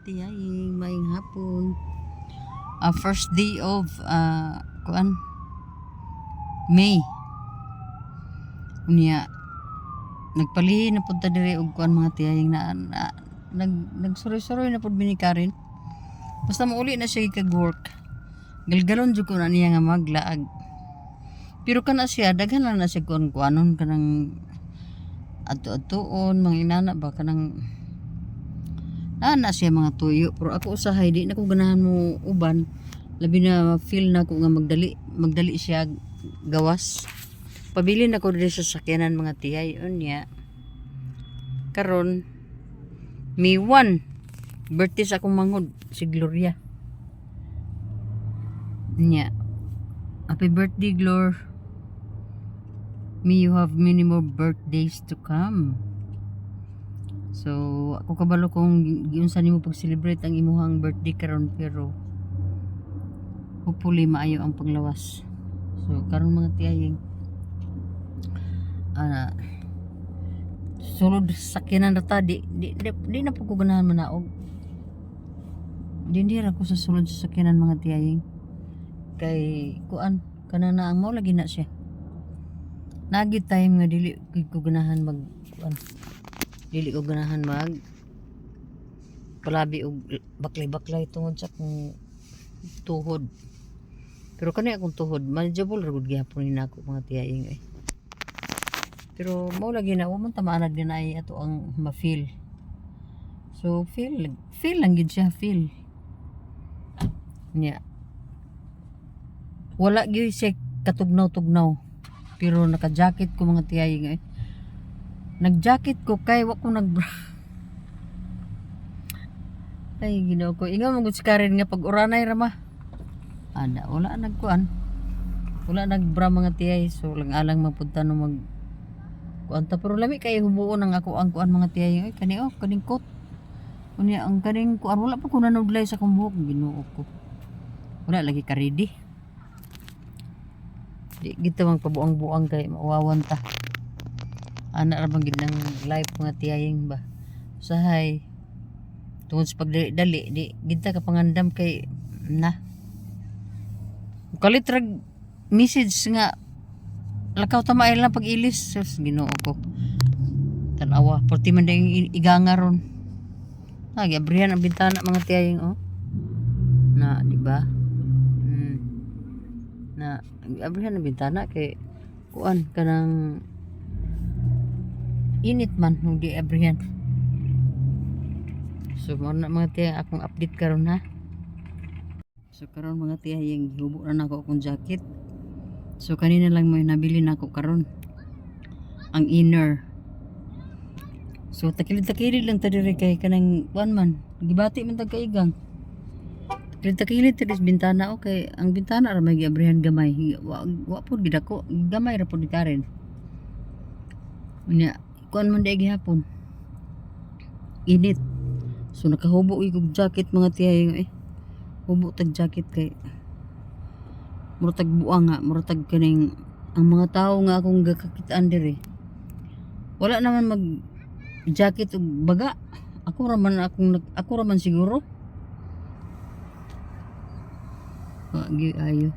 tiyaying maing hapon. First day of kuan May. Unya nagpalihi na punta dire og kuan mga tiyaying na nagsuroy-suroy na pud binikarin. Basta mauli na siya kag-work. Galgalon jud ko na niya nga maglaag. Pero kana siya daghan na siya kuan-kuanon kanang ato-atoon mga inana ba kanang na siya mga tuyo. Pero ako usahay di na ko ganahan mo uban. Labi na feel na ko nga magdali siya gawas. Pabili na ko diri sa sakyanan mga tiyay unya. Karon May 1 birthday sa akong mangod si Gloria. Nya. Happy birthday, Glor. May you have many more birthdays to come. So, ako kabalo kung giunsa nimo pag-celebrate ang imuhang birthday karon pero hopefully maayo ang paglawas. So, karon mga tiyaying sulod sakyanan na ta di na po ko ganahan manaog. Di ra ko sa sulod sa sakyanan mga tiyaying. Kay kuan kana na ang mao lagi na siya. Nagi time nga dili ko ganahan mag kuan. Dili ko ganahan mag palabi og baklay-baklay tungod sa akong tuhod. Pero kani akong tuhod manageable ra gud gyapon ni nako mga tiyaying eh. Pero mao lagi na wa man tamanad ganay ato ang ma-feel. So feel lang gid siya feel. Nya. Wala gyud siya katugnaw-tugnaw. Pero naka-jacket ko mga tiyaying eh. Nag-jacket ko kay wa ko nag-bra. Ay Ginoo ko. Ingon mo gud si Karen nga pag uranay ra ma. Ana wala nagkuan. Wala nag-bra mga tiyay. So lang alang mapunta no mag kuan ta pero lami kay hubuon ang ako ang kuan mga tiyay. Ay kani kaning coat. Unya ang kaning kuan wala pa ko nanudlay sa akong buhok Ginoo ko. Wala lagi ka ready. Di gito mang pabuang-buang kay mawawan ta. Ana ra bang gid ng life mga tiyaying ba. Usahay tungod sa pagdali di gid ta kapangandam kay na. Kalit rag message nga lakaw ta mail lang pag-ilis. Sus Ginoo ko. Tanawa porti man ding iganga ron. Abrihan ang bintana mga tiyaying oh. Na di ba? Na abrihan ang bintana kay kuan kanang init man hindi abrihan. So mo na mga tiyay akong update karon ha. So karon mga tiyay gihubo na nako akong jacket. So kanina lang may nabili nako karon ang inner. So takilid-takilid lang ta diri kay kanang kuan man gibati man tag kaigang. Takilid tiris bintana okay ang bintana ra may giabrihan gamay wa pud gid ako gamay ra pud Karen. Unya kuan man day gihapon init. So nakahubo og jacket mga tiyay eh. Hubo tag jacket kay murag buang nga murag kaning ang mga tawo nga akong gakakitaan diri. Wala naman mag jacket og baga. Ako ra man siguro. Wagi ayo.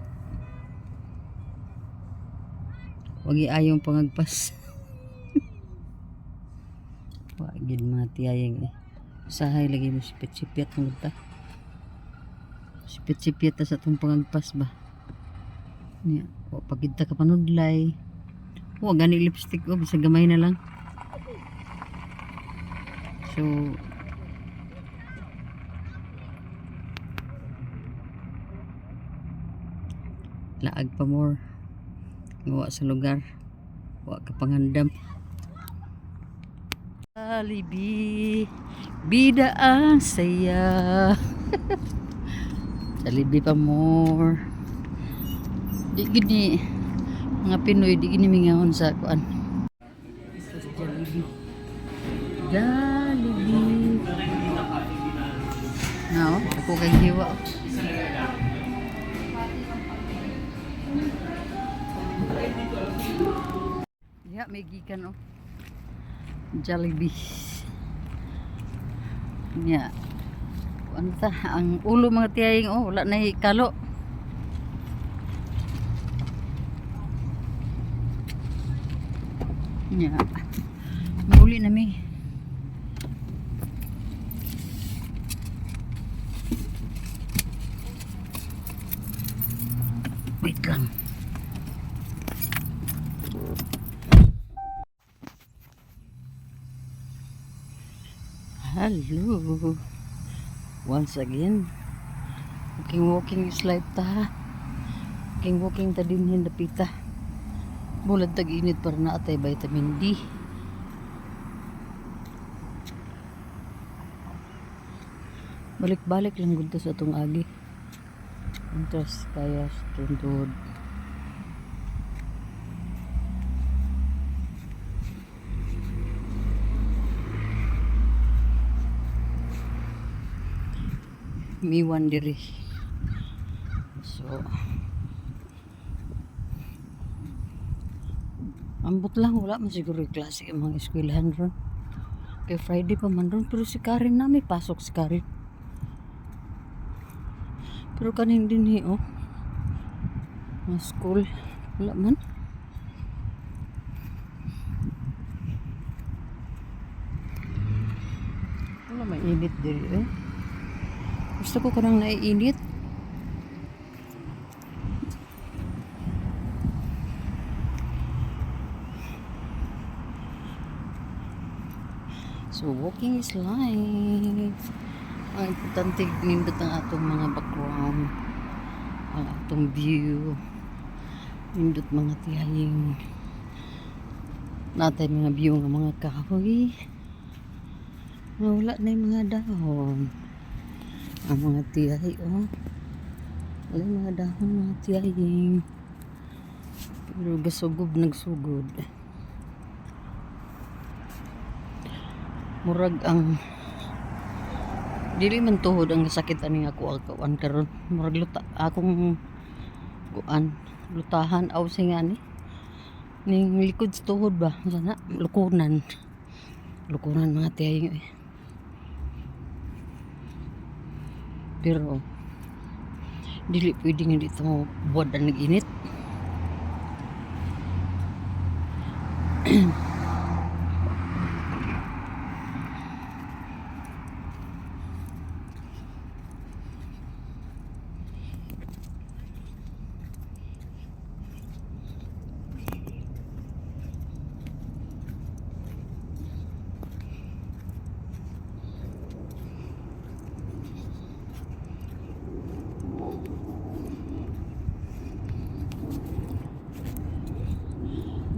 Wagi ayong pangagpas. Wagi mga tiyayeng eh. Usahay lagi mo sipit-sipit mo ta. Sipit-sipit ta sa itong pangagpas ba. Niya, pagid ta ka panudlay. Gani lipstick o bisa gamay na lang. So laag pa more gawa sa lugar wa ka pangandam. Alibi bida ang saya. Alibi pa more di gini mga Pinoy di gini mingaon sa kuan. Jollibee no ako kay hiwa. Ya, may gikan oh. Jollibee. Ya. ano ta, ang ulo mga tiyahing, oh, wala na kalo. Yeah. Mahuli na mi. Wait lang. Hello. Once again. Walking is life ta. Walking ta din hindapita. Bulad tag-init para na atay vitamin D. Balik-balik lang gud sa atong agi. Interest kaya sa tundod. Miwan diri. So ambot lang, wala man siguro yung klase yung mga eskwelahan ron. Kay Friday pa man ron, pero si Karen na may pasok si Karen. Pero kanin din oh. Mga school, wala man. Wala mainit diri eh. Gusto ko kanang naiinit. So walking is life. Ang importante nindot ang atong mga background, ang atong view, nindot mga tiyahing natin mga view ng mga kahoy. Wala na yung mga dahon. Ang mga tiyahi oh, wala yung mga dahon mga tiyahing, pero gasugod nagsugod. Murag ang dili man tuhod ang sakit aning ako ang karon. Murag luta akong kuan lutahan aw singa ni ning likod sa tuhod ba sana lukunan mga tiyahing eh. Pero dili pwede nga dito mo buwad ang nag-init.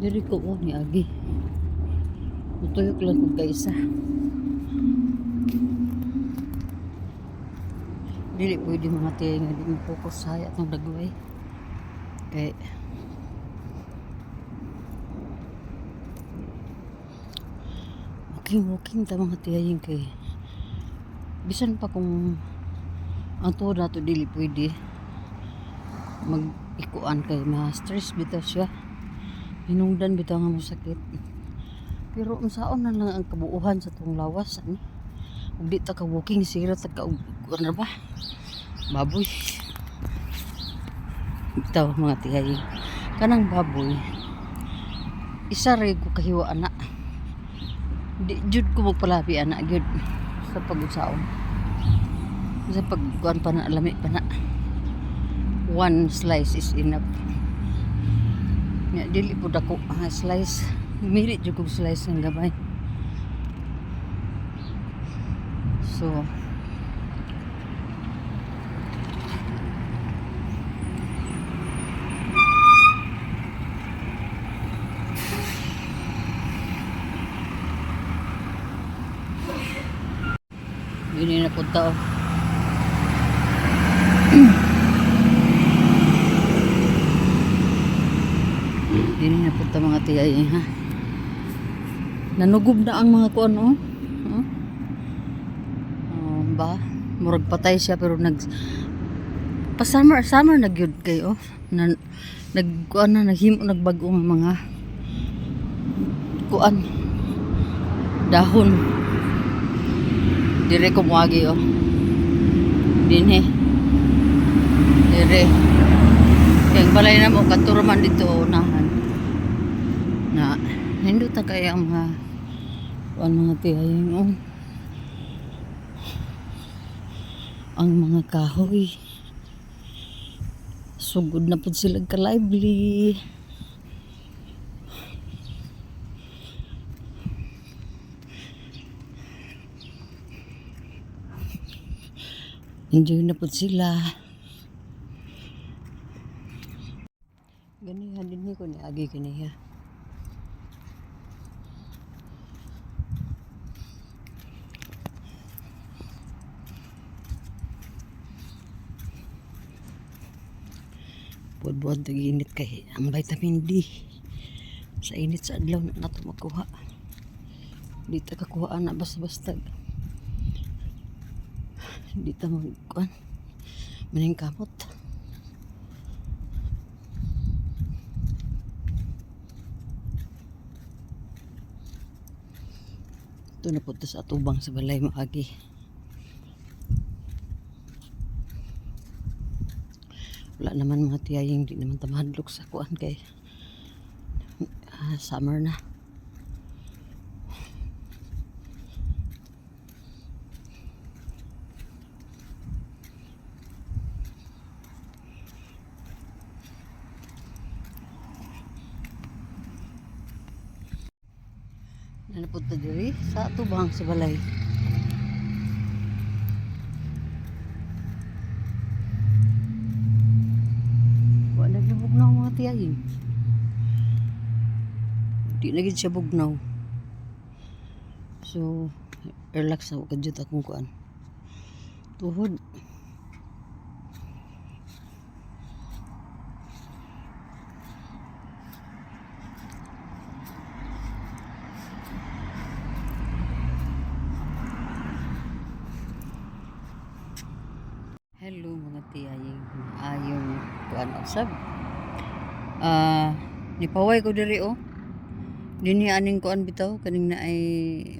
Diri ko oh ni agi. Tutuyok lang ko kaisa. Dili pwede mga tiya nga di mo focus sa atong dagway. Kay walking ta mga tiya kay bisan pa kung ang tuhod nato dili pwede mag-ikuan kay ma-stress bitaw siya. Hinungdan bitaw nga masakit. Pero unsaon na lang ang kabuuhan sa tong lawas ani. Ug di ta ka walking sira ta ka ano ba? Baboy. Ito mga tiyayi. Kanang baboy. Isa rin ko kahiwa anak. Di jud ko magpalabi anak jud sa pag-usaon. Sa pagkuan pa na alami pa na. One slice is enough. Nga dili po dako ang slice. Milit jud kog slice ng gabay. So gini na punta oh. Gini na punta mga tiyay ha. Nanugob na ang mga kuan oh. Ba murag patay siya pero nag pa summer nagyud kay oh. Nagkuan na naghimo nagbago ang mga kuan dahon. Dire ko muagi oh. Dinhi. Dire. Kaya balay na mo katurman dito unahan. Na hindi ta kaya ang mga tiyayong ang mga kahoy. Sugod na pud sila ka-lively. Enjoy na pud sila. Ganiha din ko ni agi kaniya. Buwan tag-init kay ang vitamin D sa init sa adlaw na nato makuha. Di ta kakuha na basta-basta. Di ta magkuhan maning kamot. Ito na po sa atubang sa balay maagi. Wala naman mga tiyaying, di naman tamahadlok sa kuan kay summer na. Napunta diri sa atubang sa balay. Wala na bugnaw mga tiyaying. Di na gid siya bugnaw. So, relax ako kadyot akong kuan. Tuhod. Hello mga tiyaying. Ayong kuan usab. Nipaway ko diri oh. Dinhi aning kuan bitaw kaning na ay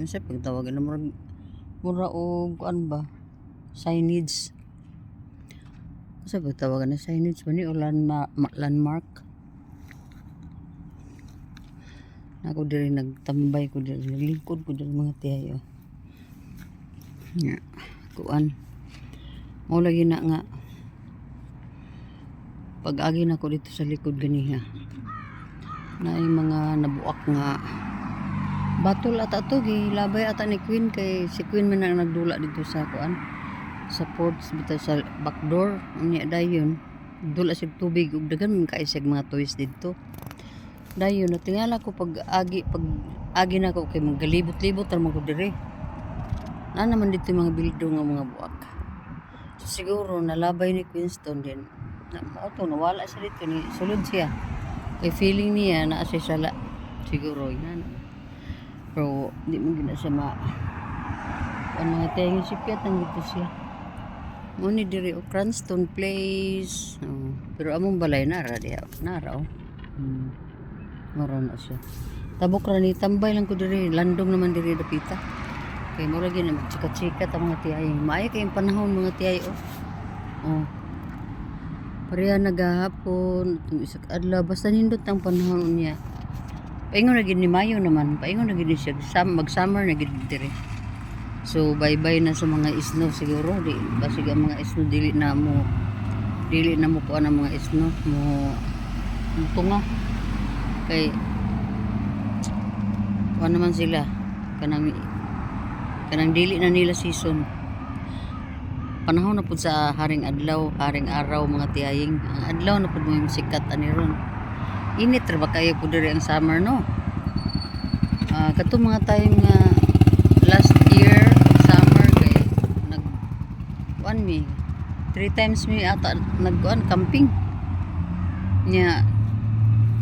unsa pagtawag na mura og kuan ba? Signage. Unsa pagtawag na signage ba ni o landmark? Ako diri nagtambay ko diri naglingkod ko diri mga tiyayo. Nya kuan mo lagi na nga pag-agi na ko dito sa likod ganiha na yung mga nabuak nga batol ata to gilabay ata ni Queen kay si Queen man ang nagdula dito sa kuan sa ports bitaw sa backdoor unya dayon dula sig tubig ug daghan man kaisig mga toys dito dayon natingala ko pag-agi na ko kay magalibot-libot ra man ko diri na naman dito yung mga bildo nga mga buak. So, siguro nalabay ni Queenstone din. Nawala siya dito ni sulod siya. Kay feeling niya na siya sala. Siguro yan. Pero di mo gina siya ang mga tayong sipyat ang dito siya. Muni diri o Cranston Place. Pero among balay nara diha. Nara o. Mara na siya. Tabok ra ni tambay lang ko diri. Landong naman diri dapita. Kaya mo lagi na magchika-chika ta mga tiyay. Maayo kayong panahon mga tiyay oh. Pareha nagahapon itong isak adlaw basta nindot ang panahon niya. Paingon na gid ni Mayo naman. Paingon na gid siya mag-summer na gid dire. So bye-bye na sa mga isno siguro di basig ang mga isno dili na mo kuan ang mga isno mo tunga. Kay kuan naman sila kanang dili na nila season panahon na pud sa haring araw mga tiyaying ang adlaw na pud mo sikat ani ron init ra ba kayo pud diri ang summer no kato mga time nga last year summer kay nag 3 times mi ata nagkuan camping nya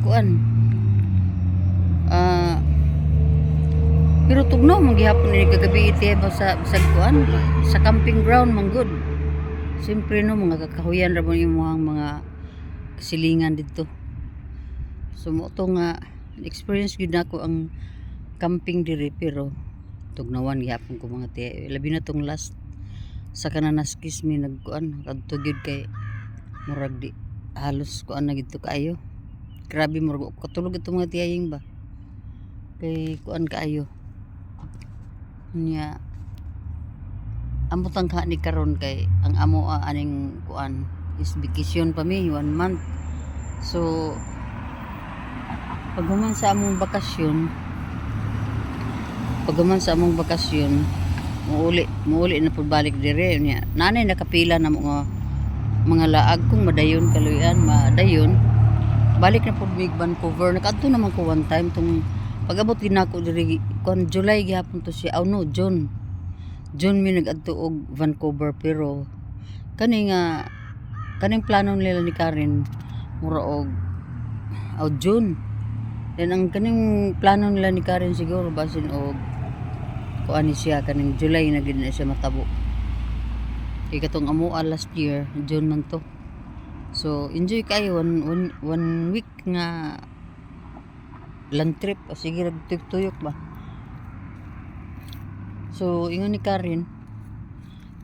kuan pero tugnaw manggihapon ni kagabi iti sa kuan sa camping ground man good. Siyempre no mga kakahuyan ra mo yung mga kasilingan dito. So mo to nga experience gid nako ang camping diri pero tugnawan gihapon ko mga tiya. Labi na tong last sa kananaskis mi nagkuan kadto gyud kay murag di halos kuan na gid to kaayo. Grabe murag katulog itong mga tiyaying ba. Kay kuan kaayo. Nya ambutang ka ni karon kay ang amo aning kuan is vacation pa mi 1 month. So paghuman sa among bakasyon muuli na pud balik dire nya nanay nakapila na mga laag kung madayon kaluyan madayon balik na pud mig Vancouver nakadto naman ko one time tung pag-abot ginako diri kon July gihapon to siya no June mi nagadto og Vancouver pero kaning plano nila ni Karen mura og June. Then ang kaning plano nila ni Karen siguro basin og kuan ni siya kaning July na gid na siya matabo. Kay katong amo last year June man to. So enjoy kayo one week nga land trip o sige nagtuyok ba. So ingon ni Karen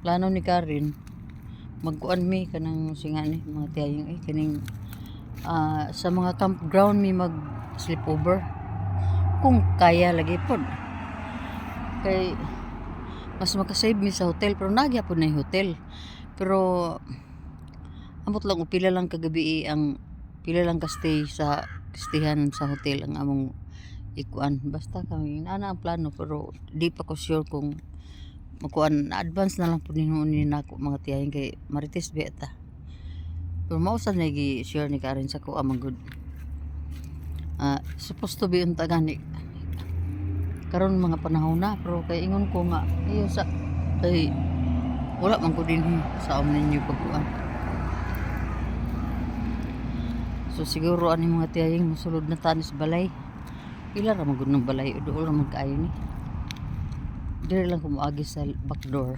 plano ni Karen magkuan mi kanang singani mga tiyayong kaning sa mga campground mi mag sleepover kung kaya lagi pod kay mas makasave mi sa hotel pero nagyapon na yung hotel pero amot lang pila lang kagabi pila lang ka stay sa stayhan sa hotel ang among ikuan basta kami ana ang plano pero di pa ko sure kung makuan advance na lang po ninuon ni nako mga tiyahin kay marites beta pero mausan lagi share ni Karen sa ko amang good supposed to be unta gani karon mga panahon na pero kay ingon ko nga ayo sa kay wala man ko din sa ninyo pagkuan so siguro ani mga tiyaying musulod na tanis balay pila ra magud ng balay udo ra magkaayo ni dire lang ko moagi sa back door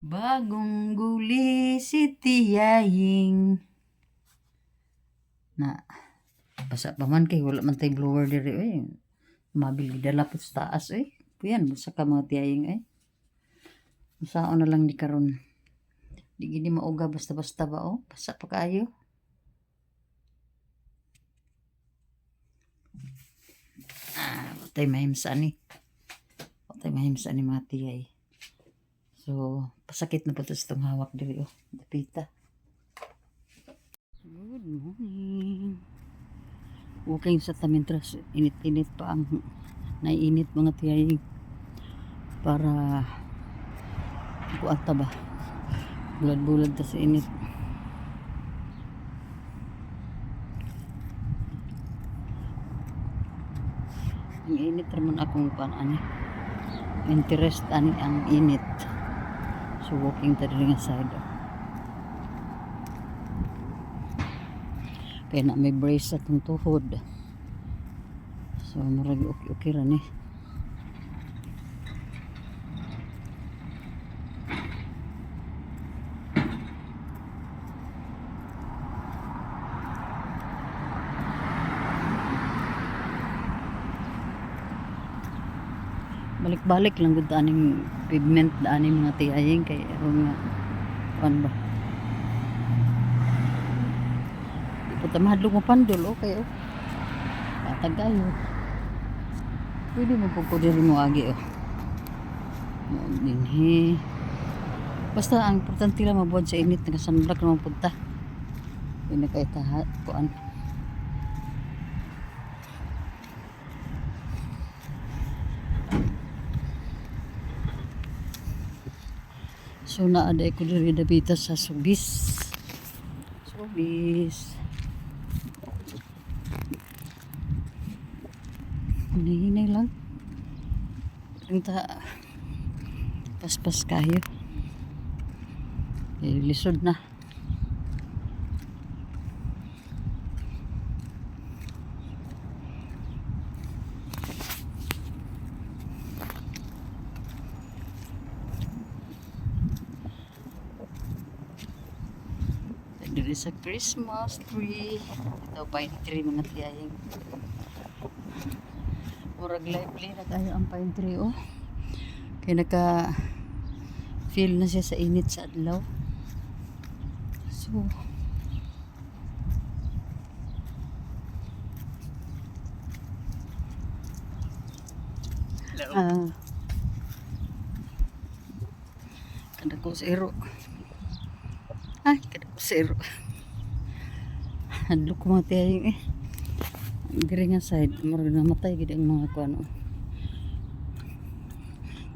bagong guli si tiyaying na basa pa man kay wala man tay blower dire mabili dala po sa taas puyan sa ka mga tiyaying musaon na lang di karon di gini mauga basta-basta ba basa pa kaayo patay mahimsaan ni mga tiyay so pasakit na po ito sa itong hawak diri dapita. Good morning. Okay sa tamintras init-init pa ang naiinit mga tiyay para kuata ba bulad-bulad ta sa init. Ang init naman akong ani interest ang init so walking ta diri nga side kaya na may brace sa itong tuhod so marami okay ra ni balik-balik lang gud aning pigment aning mga tiyaying kay aron nga kuan ba puta mahadlok mo pandol okay tatagayo pwede mo po diri mo agi dinhi basta ang importante lang mabuhat sa init nga sunblock naman punta pwede kay tahat kuan so naaday ko diri dapita sa Subis hinay lang ta paspas kayo lisod na diri sa Christmas tree ito pine tree mga tiyayang Murag lively na kayo ang pine tree oh. Kaya naka feel na siya sa init sa adlaw. So kada ko zero. Ay, kada ko zero. Hadlo ko mga tiyayong eh. Diri nga side, murag namatay gid ang mga kuano.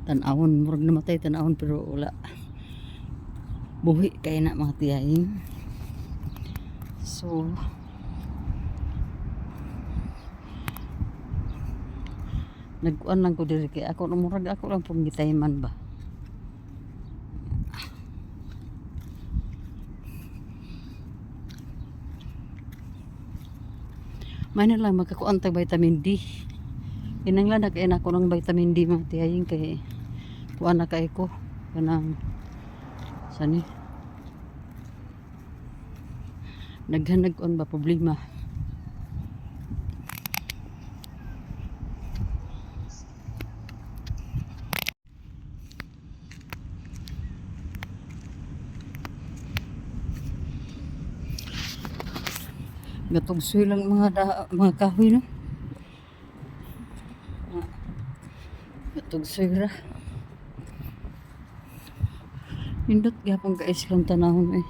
Tan-awon, murag namatay tan-awon pero wala. Buhi kay na mga tiyayong. So nagkuan lang ko diri kay ako murag ako lang pong gitayman ba. May na lang magkakuan tag vitamin D. Kinanglan na kay ako ng vitamin D mga tiyayong kay kuan na kay ko kanang sani naghanag on ba problema. Gatugsoy lang mga kahoy no. Gatugsoy ra. Indot gyapon guys lang tanahon eh.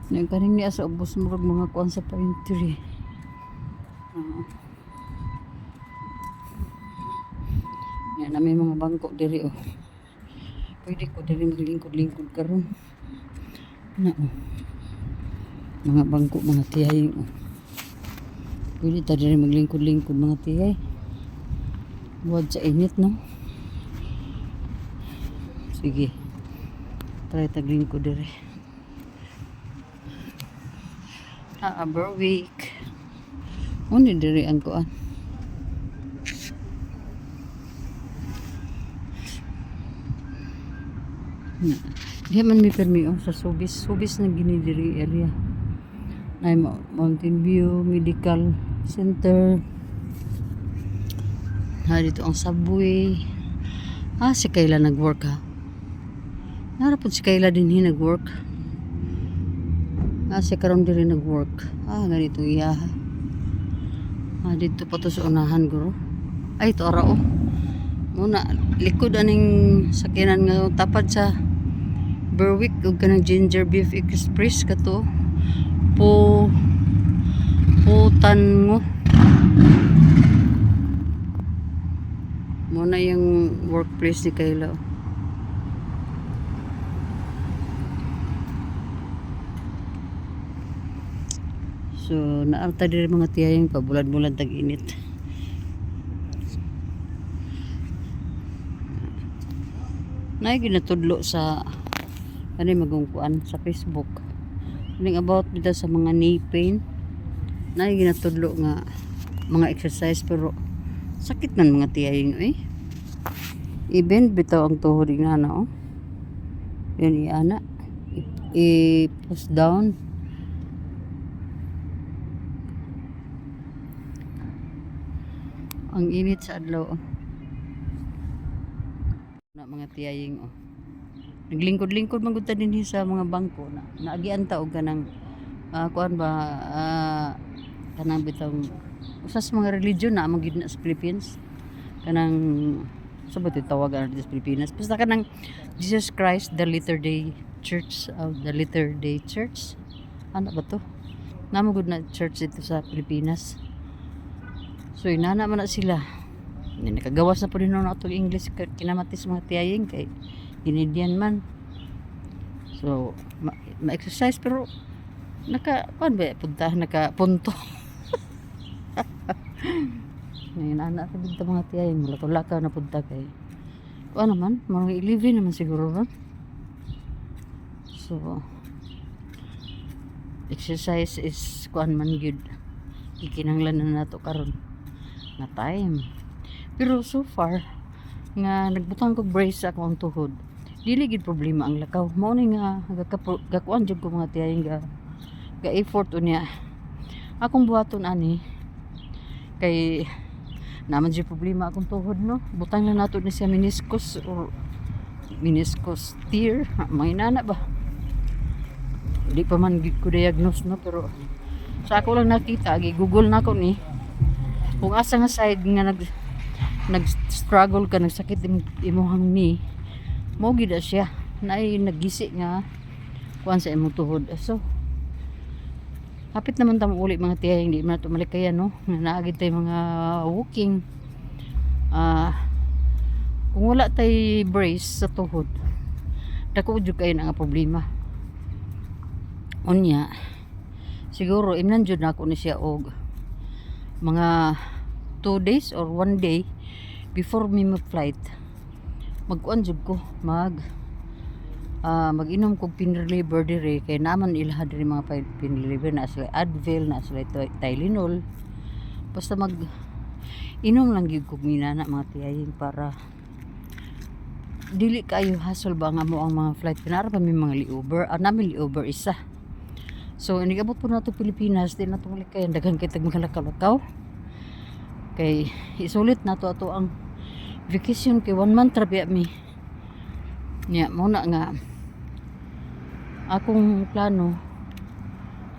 Nang kaning niya sa ubos murag mga kuan sa pine tree. Yan na may mga bangko diri oh. Pwede ko diri maglingkod-lingkod karon. Na oh. Mga bangko mga tiyay oh. Pwede ta diri maglingkod-lingkod mga tiyay. Buwad sa init no. Sige. Try taglingkod diri. Berwick. Ano diri ang kuan? Di man mi permi oh, sa Subis na gini diri area. Ay Mountain View Medical Center. Dito ang subway. Si Kayla nag-work ha. Narapod si Kayla din nag-work. Si karon diri nag-work. Ganito iya. Dito pa to sa unahan guro. Ay ito ara oh. Muna likod aning sakyanan nga tapad sa Berwick ug kanang ginger beef express kato. Putan mo. Muna yung workplace ni Kayla. So naarta diri mga tiyayang pabulad-bulad tag-init. Nay ginatudlo sa magungkuan sa Facebook. Ning about bitaw sa mga knee pain. Nay ginatudlo nga mga exercise pero sakit man mga tiyayong eh. I-bend bitaw ang tuhod nga na oh. Yan iana. I-push down. Ang init sa adlaw oh. Na mga tiyaying oh. Naglingkod-lingkod man gud ta dinhi sa mga bangko na naagian ta og kanang kuan ba kanang bitong usas mga religion na magid na sa Philippines kanang sabot tawagan sa Pilipinas basta kanang Jesus Christ the Latter Day Church of the Latter Day Church ano ba to namo gud na church ito sa Pilipinas. So inana man na sila nakagawas na po din na ito English kinamatis mga tiyaying kay Canadian man. So ma-exercise pero kuan ba punta nakapunto. Ngayon anak ko dito mga tiyaying lakaw-lakaw na punta kay kuan naman mga 11 naman siguro ron. So exercise is kuan man gyud ikinahanglan na nato karon na time. Pero so far nga nagbutang ko brace ako ang tuhod dili gid problema ang lakaw mao ni nga gakuan jud ko mga tiyaying ga effort unya akong buhaton ani kay Naman siya problema akong tuhod no. Butang lang nato ni siya meniscus or meniscus tear. May nana ba? Di pa man gid ko diagnose no, pero sa ako lang nakita, gi-google na ko ni kung asa nga side nga nag-struggle ka, nagsakit imuhang knee, mo gid siya naay naggisi nga kuan sa imong tuhod. So hapit naman ta mo uli mga tiya, hindi man nato malikayan no, nga naagid tay mga walking. Kung wala tay brace sa tuhod, dako jud kayo nga problema. Unya siguro imnan jud nako ni siya og mga 2 days or 1 day before me ma-flight. Magkuan jud ko, mag-inom kog pain reliever dire kay naman ilaha diri mga pain reliever, na sila Advil, na sila Tylenol. Basta mag inom lang gyud kog minana mga tiyayin para dili kayo hassle ba nga mo ang mga flight. Pinara pa may mga layover, namin layover isa. So inigabot po nato Pilipinas, di nato malikayan, daghan kay tag mga lakaw-lakaw. Kay isulit nato ato ang vacation kay 1 month ra biya mi. Nya mo na nga akong plano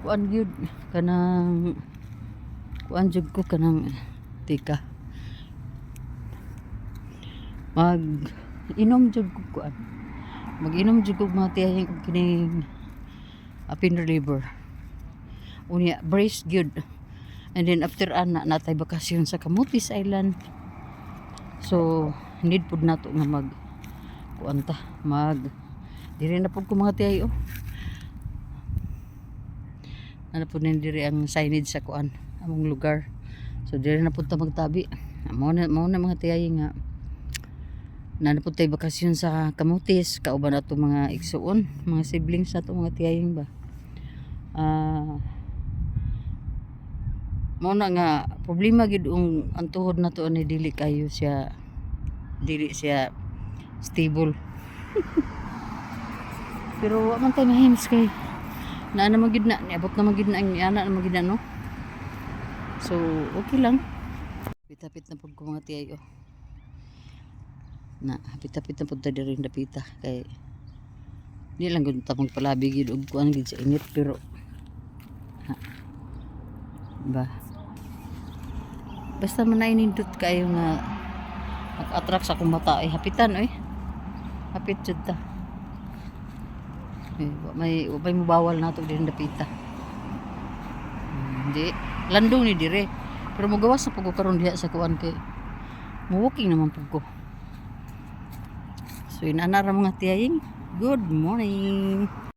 kuan gyud kanang kuan jud ko kanang tika. Mag-inom jud ko kuan. Mag-inom jud ko mga tiyahin og kining pain reliever. Unya brace gyud. And then after natay bakasyon sa Camotes Island. So need pud nato nga kuanta diri na pud ko mga tiyayo. Ano pud ni diri ang signage sa kuan among lugar. So diri na pud ta magtabi. Mao na mga tiyayo nga na pud tay bakasyon sa Camotes, kauban nato mga igsuon, mga siblings nato mga tiyayong ba. Mao na nga problema gid ang tuhod nato ni dili siya stable. Pero wa man tay mahims kay naa na magid na niabot na magid na ang ana na magid na no. So okay lang. Pita-pit na pud ko mga tiyayo. Na hapit-hapit na pud ta diri dapita kay di lang gud ta magpalabi gid og kuan gid sa init, pero ba basta man nindot kayo nga mag-attract sa akong mata ay hapitan hapit jud ta. May mabawal nato din dapita. Hindi landong ni dire, pero magawas na pud ko karon diha sa kuan kay walking naman pud ko. So inana ra mga tiyaying, good morning.